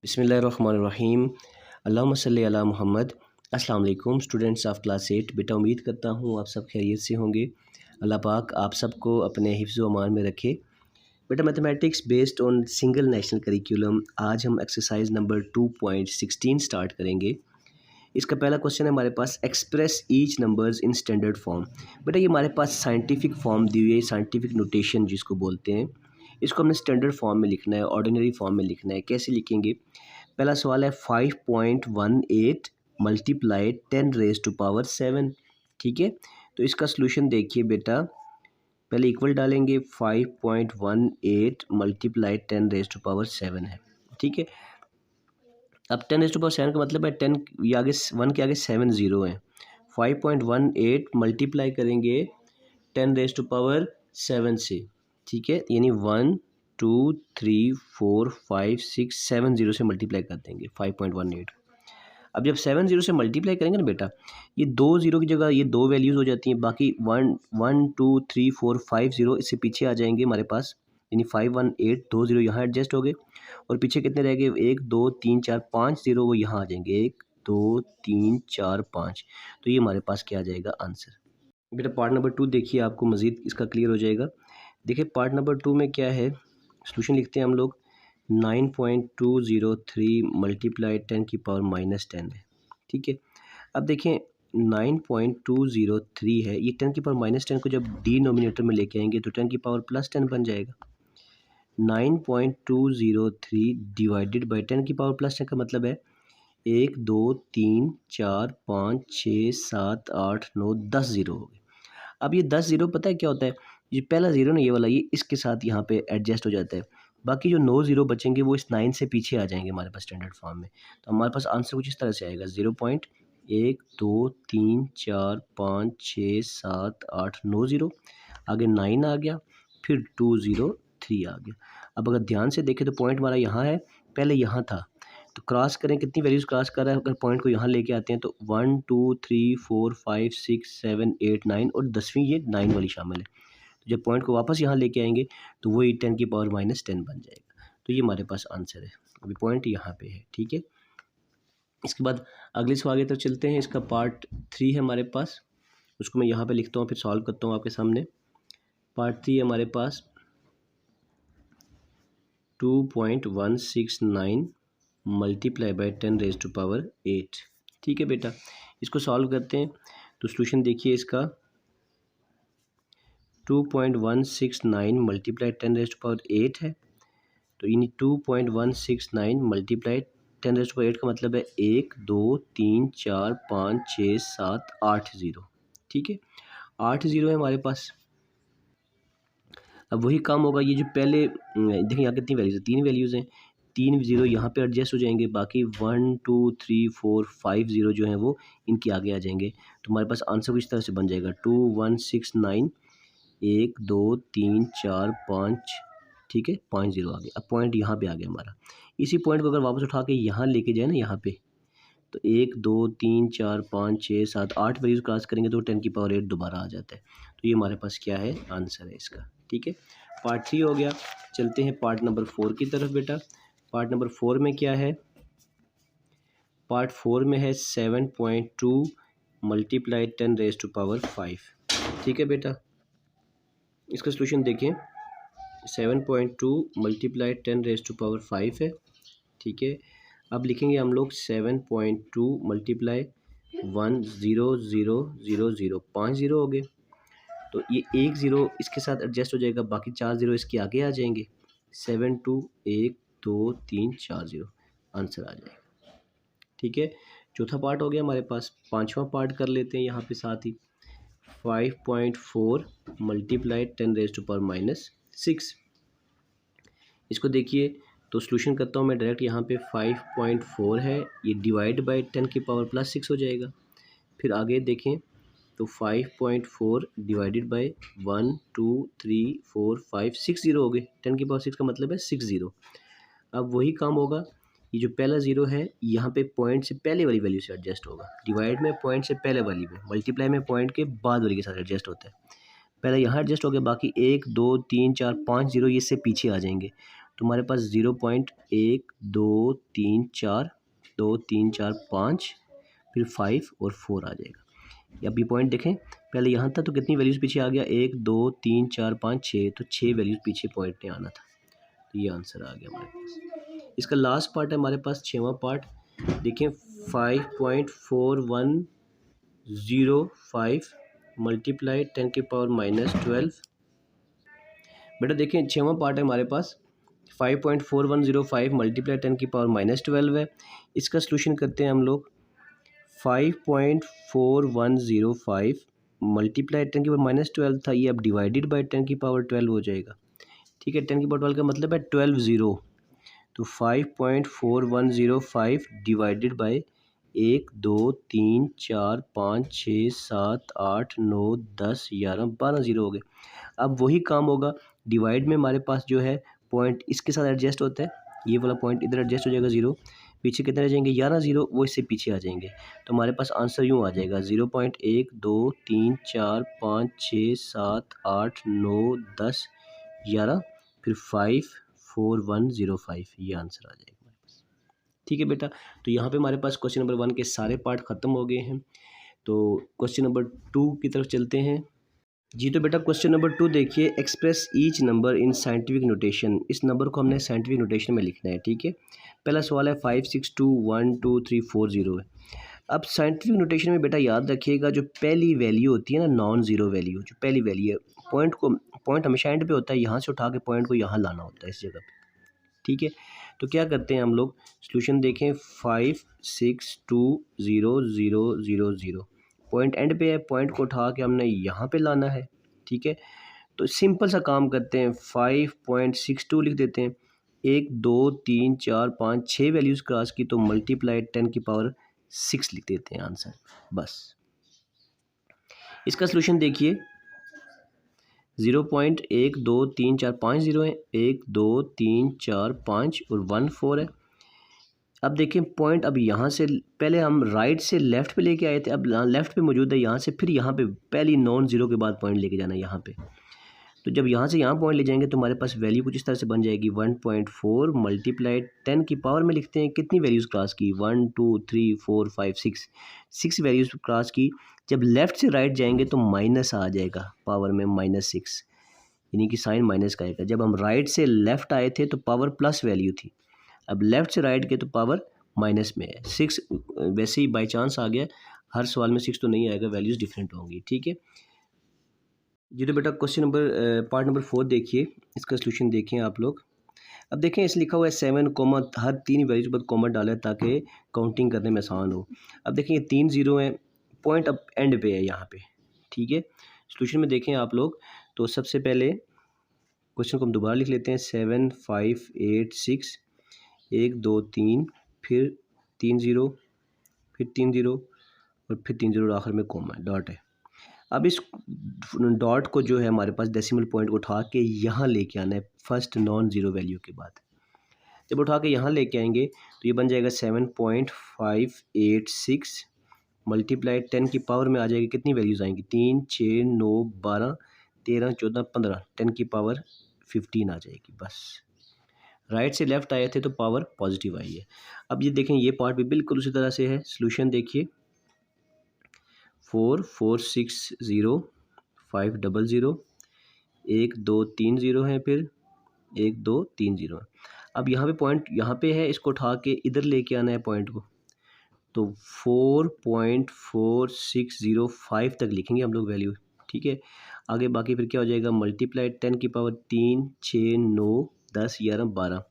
बिस्मिल्लाहिर्रहमानिर्रहीम। अल्लाहुम्मा सल्ली अला मुहम्मद। अस्सलाम वालेकुम स्टूडेंट्स ऑफ क्लास 8। बेटा उम्मीद करता हूँ आप सब खैरियत से होंगे। अल्लाह पाक आप सबको अपने हिफ्ज़ व अमान में रखे। बेटा mathematics based on single national curriculum आज हम एक्सरसाइज नंबर 2.16 स्टार्ट करेंगे। इसका पहला क्वेश्चन है हमारे पास, express each numbers in standard form. बेटा ये हमारे पास साइंटिफिक फॉर्म दी हुई है, साइंटिफिक नोटेशन जिसको बोलते हैं। इसको हमने स्टैंडर्ड फॉर्म में लिखना है, ऑर्डिनरी फॉर्म में लिखना है। कैसे लिखेंगे? पहला सवाल है 5.18 मल्टीप्लाई 10 रेज टू पावर 7। ठीक है, तो इसका सोल्यूशन देखिए बेटा, पहले इक्वल डालेंगे। 5.18 मल्टीप्लाई 10 रेज टू पावर 7 है। ठीक है, अब 10 रेज टू पावर 7 का मतलब है 10 ये आगे 1 के आगे 7 ज़ीरो है। 5.18 मल्टीप्लाई करेंगे 10 रेज टू पावर 7 से। ठीक है, यानी 1 2 3 4 5 6 7 ज़ीरो से मल्टीप्लाई कर देंगे 5.18। अब जब 7 ज़ीरो से मल्टीप्लाई करेंगे ना बेटा, ये 2 ज़ीरो की जगह ये 2 वैल्यूज़ हो जाती हैं। बाकी 1 1 2 3 4 5 ज़ीरो इससे पीछे आ जाएंगे हमारे पास, यानी 518 2 ज़ीरो यहाँ एडजस्ट हो गए। और पीछे कितने रह गए? 1 2 3 4 5 ज़ीरो, वो यहाँ आ जाएंगे 1 2 3 4 5। तो ये हमारे पास क्या आ जाएगा? आंसर। बेटा पार्ट नंबर 2 देखिए, आपको मज़ीद इसका क्लियर हो जाएगा। देखिए पार्ट नंबर 2 में क्या है, सोल्यूशन लिखते हैं हम लोग। 9.203 मल्टीप्लाई 10 की पावर -10 है। ठीक है, अब देखें 9.203 है, ये 10 की पावर -10 को जब डिनोमिनेटर में लेके आएंगे तो 10 की पावर +10 बन जाएगा। 9.203 डिवाइडेड बाई 10 की पावर +10 का मतलब है 1 2 3 4 5 6 7 8 9 10 ज़ीरो हो गए। अब ये 10 ज़ीरो पता है क्या होता है? ये पहला ज़ीरो ना, ये वाला, ये इसके साथ यहाँ पे एडजस्ट हो जाता है। बाकी जो 9 ज़ीरो बचेंगे वो इस 9 से पीछे आ जाएंगे हमारे पास स्टैंडर्ड फॉर्म में। तो हमारे पास आंसर कुछ इस तरह से आएगा 0.1 2 3 4 5 6 7 8 9 ज़ीरो, आगे 9 आ गया, फिर 203 आ गया। अब अगर ध्यान से देखें तो पॉइंट हमारा यहाँ है, पहले यहाँ था। तो क्रॉस करें, कितनी वैल्यूज़ क्रॉस कर रहा है? अगर पॉइंट को यहाँ लेके आते हैं तो 1 2 3 4 5 6 7 8 9 और 10वीं ये 9 वाली शामिल है। तो जब पॉइंट को वापस यहाँ लेके आएंगे तो वही 10 की पावर -10 बन जाएगा। तो ये हमारे पास आंसर है। अभी पॉइंट यहाँ पे है। ठीक है, इसके बाद अगले सवाल की तरफ चलते हैं। इसका पार्ट 3 है हमारे पास, उसको मैं यहाँ पे लिखता हूँ, फिर सॉल्व करता हूँ आपके सामने। पार्ट 3 है हमारे पास 2.169 multiply by 10 raise to power 8। ठीक है बेटा, इसको सॉल्व करते हैं। तो सोल्यूशन देखिए इसका, 2.169 मल्टीप्लाई 10 रेज टू पावर 8 है। तो यानी 2.169 मल्टीप्लाई 10 रेज टू पावर 8 का मतलब है 1 2 3 4 5 6 7 8 ज़ीरो। ठीक है, 8 ज़ीरो है हमारे पास। अब वही काम होगा, ये जो पहले देखिए यहाँ कितनी वैल्यूज़ है, 3 वैल्यूज़ हैं। 3 ज़ीरो यहाँ पे एडजस्ट हो जाएंगे, बाकी 1 2 3 4 5 ज़ीरो जो हैं वो इनके आगे आ जाएंगे। तो हमारे पास आंसर कुछ तरह से बन जाएगा 2169 1 2 3 4 5। ठीक है, 5 ज़ीरो आ गया। अब पॉइंट यहाँ पे आ गया हमारा। इसी पॉइंट को अगर वापस उठा के यहाँ लेके जाए ना, यहाँ पे, तो 1 2 3 4 5 6 7 8 वैल्यूज़ क्रॉस करेंगे तो 10 की पावर 8 दोबारा आ जाता है। तो ये हमारे पास क्या है? आंसर है इसका। ठीक है, पार्ट 3 हो गया। चलते हैं पार्ट नंबर 4 की तरफ बेटा। पार्ट नंबर 4 में क्या है? पार्ट 4 में है 7.2 मल्टीप्लाई 10 रेज टू पावर 5। ठीक है बेटा, इसका सोल्यूशन देखें। 7.2 मल्टीप्लाई 10 रेज टू पावर 5 है। ठीक है, अब लिखेंगे हम लोग 7.2 मल्टीप्लाई 1 0 0 0 0, 5 ज़ीरो हो गए। तो ये 1 ज़ीरो इसके साथ एडजस्ट हो जाएगा, बाकी 4 ज़ीरो इसके आगे आ जाएंगे। 7 2 1 2 3 4 ज़ीरो, आंसर आ जाएगा। ठीक है, चौथा पार्ट हो गया हमारे पास। पांचवा पार्ट कर लेते हैं यहाँ पे साथ ही। 5.4 मल्टीप्लाई 10 रेज टू पावर -6। इसको देखिए, तो सोल्यूशन करता हूँ मैं डायरेक्ट। यहाँ पे 5.4 है, ये डिवाइड बाई 10 की पावर +6 हो जाएगा। फिर आगे देखें तो 5.4 डिवाइडेड बाई 1 2 3 4 5 6 ज़ीरो हो गए। 10 की पावर 6 का मतलब है 6 ज़ीरो। अब वही काम होगा, ये जो पहला ज़ीरो है यहाँ पे पॉइंट से पहले वाली वैल्यू से एडजस्ट होगा। डिवाइड में पॉइंट से पहले वाली में, मल्टीप्लाई में पॉइंट के बाद वाली के साथ एडजस्ट होता है। पहले यहाँ एडजस्ट हो गया, बाकी 1 2 3 4 5 ज़ीरो ये इससे पीछे आ जाएंगे। तो हमारे पास 0.1 2 3 4 2 3 4 5 फिर 5 और 4 आ जाएगा। अब ये पॉइंट देखें, पहले यहाँ था तो कितनी वैल्यूज़ पीछे आ गया, 1 2 3 4 5 6, तो 6 वैल्यूज़ पीछे पॉइंट ने आना था। तो ये आंसर आ गया हमारे पास। इसका लास्ट पार्ट है हमारे पास 6वां पार्ट। देखें 5.4105 मल्टीप्लाई 10⁻⁻12। बेटा देखें 6वां पार्ट है हमारे पास 5.4105 मल्टीप्लाई 10⁻⁻12 है। इसका सलूशन करते हैं हम लोग। 5.4105 मल्टीप्लाई 10⁻⁻12 था, ये अब डिवाइडेड बाई 10⁻12 हो जाएगा। ठीक है, 10⁻12 का मतलब है 12 ज़ीरो, तो 5.4105 डिवाइडेड बाई 1 2 3 4 5 6 7 8 9 10 11 12 ज़ीरो हो गए। अब वही काम होगा, डिवाइड में हमारे पास जो है पॉइंट इसके साथ एडजस्ट होता है, ये वाला पॉइंट इधर एडजस्ट हो जाएगा ज़ीरो, पीछे कितने रह जाएंगे 11 ज़ीरो, वो इससे पीछे आ जाएंगे। तो हमारे पास आंसर यूँ आ जाएगा 0.1 2 3 4 5 6 7 8 9 10 11 फिर 54105, ये आंसर आ जाएगा हमारे पास। ठीक है बेटा, तो यहाँ पे हमारे पास क्वेश्चन नंबर 1 के सारे पार्ट ख़त्म हो गए हैं। तो क्वेश्चन नंबर 2 की तरफ चलते हैं। जी तो बेटा क्वेश्चन नंबर 2 देखिए, express each number in scientific notation. इस नंबर को हमने साइंटिफिक नोटेशन में लिखना है। ठीक है, पहला सवाल है 5621234 है। अब साइंटिफिक नोटेशन में बेटा याद रखिएगा, जो पहली वैल्यू होती है ना, नॉन ज़ीरो वैल्यू, जो पहली वैल्यू है, पॉइंट हमेशा एंड पे होता है, यहाँ से उठा के पॉइंट को यहाँ लाना होता है इस जगह पे। ठीक है, तो क्या करते हैं हम लोग, सॉल्यूशन देखें 5620000, पॉइंट एंड पे है, पॉइंट को उठा के हमने यहाँ पे लाना है। ठीक है, तो सिंपल सा काम करते हैं, 5.62 लिख देते हैं, 1 2 3 4 5 6 वैल्यूज़ क्रॉस की, तो मल्टीप्लाई 10⁻6 लिख देते हैं आंसर, बस। इसका सलूशन देखिए, 0.1 2 3 4 5 ज़ीरो है, 1 2 3 4 5 और 1 4 है। अब देखें पॉइंट, अब यहाँ से पहले हम राइट से लेफ़्ट पे लेके आए थे, अब लेफ़्ट पे मौजूद है, यहाँ से फिर यहाँ पे पहली नॉन ज़ीरो के बाद पॉइंट लेके जाना है यहाँ पे। तो जब यहाँ से यहाँ पॉइंट ले जाएंगे तो हमारे पास वैल्यू कुछ इस तरह से बन जाएगी, 1.4 मल्टीप्लाई 10 की पावर में लिखते हैं, कितनी वैल्यूज़ क्रॉस की, 1 2 3 4 5 6 वैल्यूज़ क्रॉस की। जब लेफ़्ट से राइट जाएंगे तो माइनस आ जाएगा पावर में, -6, यानी कि साइन माइनस का आएगा। जब हम राइट से लेफ़्ट आए थे तो पावर प्लस वैल्यू थी, अब लेफ़्ट से राइट के तो पावर माइनस में है। 6 वैसे ही बाई चांस आ गया, हर सवाल में 6 तो नहीं आएगा, वैल्यूज़ डिफरेंट होंगी। ठीक है जी, तो बेटा क्वेश्चन नंबर पार्ट नंबर 4 देखिए, इसका सलूशन देखें आप लोग। अब देखें इस लिखा हुआ है 7 कोमा, हर 3 वैल्यूज के बाद कोमा डाला है ताकि काउंटिंग करने में आसान हो। अब देखें ये 3 ज़ीरो हैं, पॉइंट अब एंड पे है यहाँ पे। ठीक है, सलूशन में देखें आप लोग, तो सबसे पहले क्वेश्चन को हम दोबारा लिख लेते हैं, 7 5 8 6, 1 2 3 फिर 3 ज़ीरो, फिर 3 ज़ीरो और फिर 3 ज़ीरो, आखिर में कोमा है, डॉट है। अब इस डॉट को जो है हमारे पास डेसिमल पॉइंट को उठा के यहाँ लेके आना है, फर्स्ट नॉन ज़ीरो वैल्यू के बाद। जब उठा के यहाँ लेके आएंगे तो ये बन जाएगा 7.586 मल्टीप्लाई 10 की पावर में आ जाएगी, कितनी वैल्यूज़ आएंगी, 3 6 9 12 13 14 15, 10 की पावर 15 आ जाएगी, बस। राइट से लेफ़्ट आए थे तो पावर पॉजिटिव आई है। अब ये देखें, ये पार्ट भी बिल्कुल उसी तरह से है। सॉल्यूशन देखिए, 4 4 6 0 5 0 0, 1 2 3 ज़ीरो है, फिर 1 2 3 ज़ीरो है। अब यहाँ पे पॉइंट यहाँ पे है, इसको उठा के इधर लेके आना है पॉइंट को, तो 4.4605 तक लिखेंगे हम लोग वैल्यू। ठीक है, आगे बाकी फिर क्या हो जाएगा, मल्टीप्लाई 10 की पावर 3 6 9 10 11 12,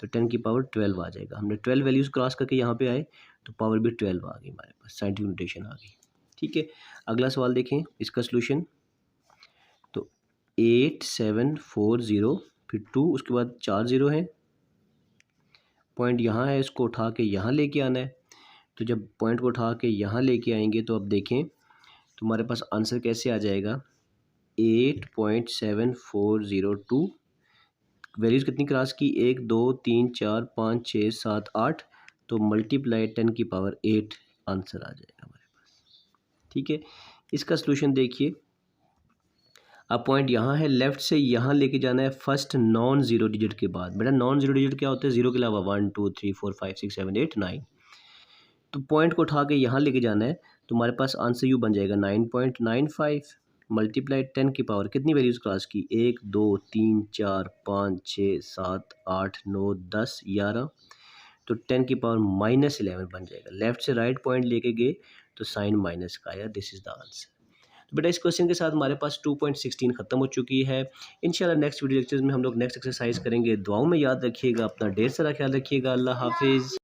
तो 10 की पावर 12 आ जाएगा। हमने 12 वैल्यूज़ क्रॉस करके यहाँ पे आए तो पावर भी 12 आ गई हमारे पास, साइंटिफिक नोटेशन आ गई। ठीक है, अगला सवाल देखें, इसका सलूशन, तो 8740 फिर 2, उसके बाद 4 ज़ीरो हैं, पॉइंट यहाँ है, इसको उठा के यहाँ लेके आना है। तो जब पॉइंट को उठा के यहाँ लेके आएंगे तो अब देखें तो हमारे पास आंसर कैसे आ जाएगा, 8.7402, वैल्यूज़ कितनी क्रॉस की, 1 2 3 4 5 6 7 8, तो मल्टीप्लाई 10 की पावर 8 आंसर आ जाएगा हमारे पास। ठीक है, इसका सलूशन देखिए, अब पॉइंट यहाँ है, लेफ्ट से यहाँ लेके जाना है फर्स्ट नॉन ज़ीरो डिजिट के बाद। बेटा नॉन ज़ीरो डिजिट क्या होता है? ज़ीरो के अलावा 1 2 3 4 5 6 7 8 9। तो पॉइंट को उठा के यहाँ लेके जाना है, तो हमारे पास आंसर यू बन जाएगा 9.95 मल्टीप्लाई 10 की पावर कितनी वैल्यूज़ क्लास की? 1 2 3 4 5 6 7 8 9 10 11। तो 10 की पावर -11 बन जाएगा। लेफ्ट से राइट पॉइंट लेके गए तो साइन माइनस का आया। This is the answer. तो बेटा इस क्वेश्चन के साथ हमारे पास 2.16 खत्म हो चुकी है। इंशाल्लाह नेक्स्ट वीडियो लेक्चर्स में हम लोग नेक्स्ट एक्सरसाइज करेंगे। दुआओं में याद रखिएगा, अपना ढेर सारा ख्याल रखिएगा। अल्लाह हाफिज़।